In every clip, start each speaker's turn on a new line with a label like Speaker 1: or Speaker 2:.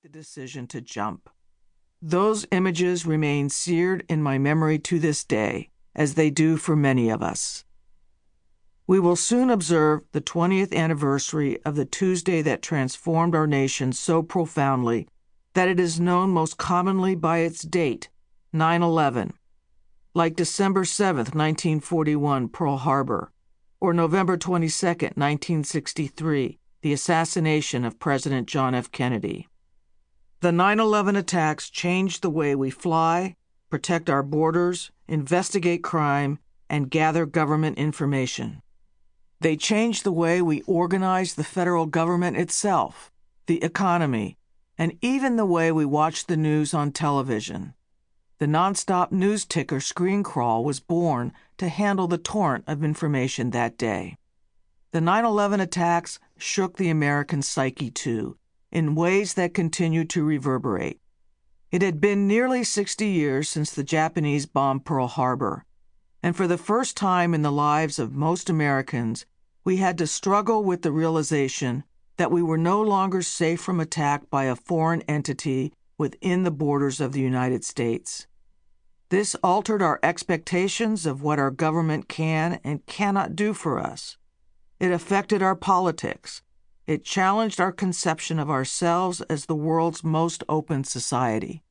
Speaker 1: the decision to jump. Those images remain seared in my memory to this day, as they do for many of us. We will soon observe the 20th anniversary of the Tuesday that transformed our nation so profoundly that it is known most commonly by its date, 9/11, like December 7, 1941, Pearl Harbor, or November 22, 1963, the assassination of President John F. Kennedy. The 9/11 attacks changed the way we fly, protect our borders, investigate crime, and gather government information. They changed the way we organize the federal government itself, the economy, and even the way we watch the news on television. The nonstop news ticker screen crawl was born to handle the torrent of information that day. The 9/11 attacks shook the American psyche, too, in ways that continue to reverberate. It had been nearly 60 years since the Japanese bombed Pearl Harbor, and for the first time in the lives of most Americans, we had to struggle with the realization that we were no longer safe from attack by a foreign entity within the borders of the United States. This altered our expectations of what our government can and cannot do for us. It affected our politics. It challenged our conception of ourselves as the world's most open society.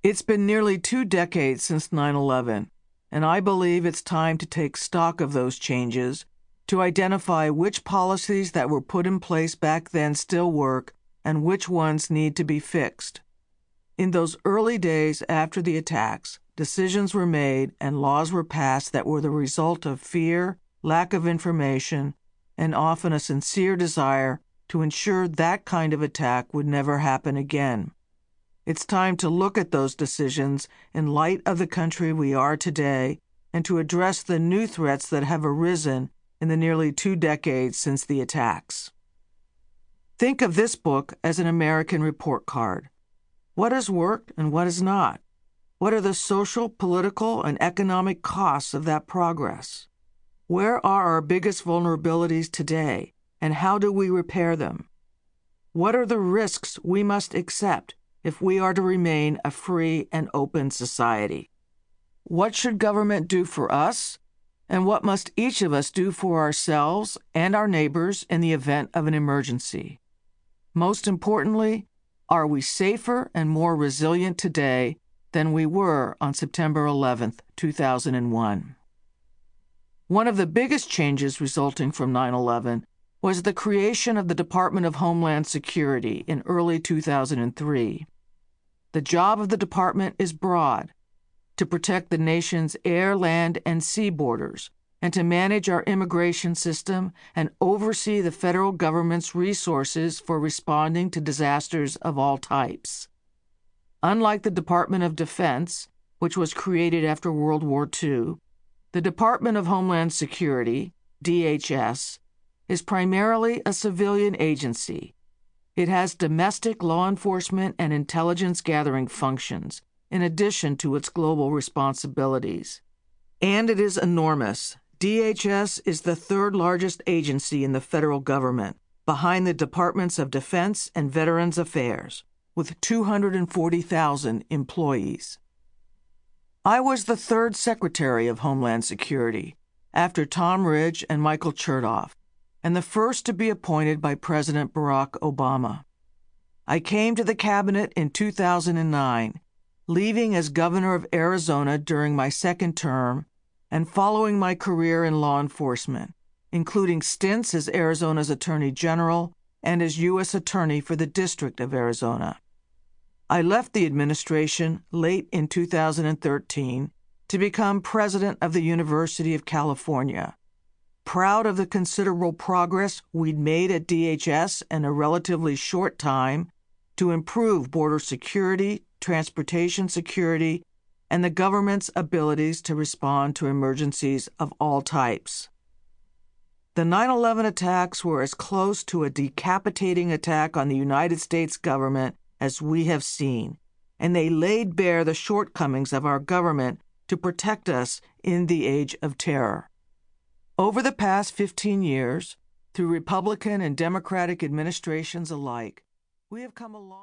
Speaker 1: It's been nearly 2 decades since 9/11, and I believe it's time to take stock of those changes, to identify which policies that were put in place back then still work and which ones need to be fixed. In those early days after the attacks, decisions were made and laws were passed that were the result of fear, lack of information, and often a sincere desire to ensure that kind of attack would never happen again. It's time to look at those decisions in light of the country we are today and to address the new threats that have arisen in the nearly 2 decades since the attacks. Think of this book as an American report card. What has worked and what has not? What are the social, political, and economic costs of that progress? Where are our biggest vulnerabilities today, and how do we repair them? What are the risks we must accept if we are to remain a free and open society? What should government do for us, and what must each of us do for ourselves and our neighbors in the event of an emergency? Most importantly, are we safer and more resilient today than we were on September 11, 2001? One of the biggest changes resulting from 9/11 was the creation of the Department of Homeland Security in early 2003. The job of the department is broad: to protect the nation's air, land, and sea borders, and to manage our immigration system and oversee the federal government's resources for responding to disasters of all types. Unlike the Department of Defense, which was created after World War II, the Department of Homeland Security, DHS, is primarily a civilian agency. It has domestic law enforcement and intelligence gathering functions, in addition to its global responsibilities. And it is enormous. DHS is the 3rd largest agency in the federal government, behind the Departments of Defense and Veterans Affairs, with 240,000 employees. I was the 3rd Secretary of Homeland Security, after Tom Ridge and Michael Chertoff, and the first to be appointed by President Barack Obama. I came to the cabinet in 2009, leaving as governor of Arizona during my 2nd term and following my career in law enforcement, including stints as Arizona's Attorney General and as U.S. Attorney for the District of Arizona. I left the administration late in 2013 to become president of the University of California, proud of the considerable progress we'd made at DHS in a relatively short time to improve border security, transportation security, and the government's abilities to respond to emergencies of all types. The 9/11 attacks were as close to a decapitating attack on the United States government as we have seen, and they laid bare the shortcomings of our government to protect us in the age of terror. Over the past 15 years, through Republican and Democratic administrations alike, We have come a long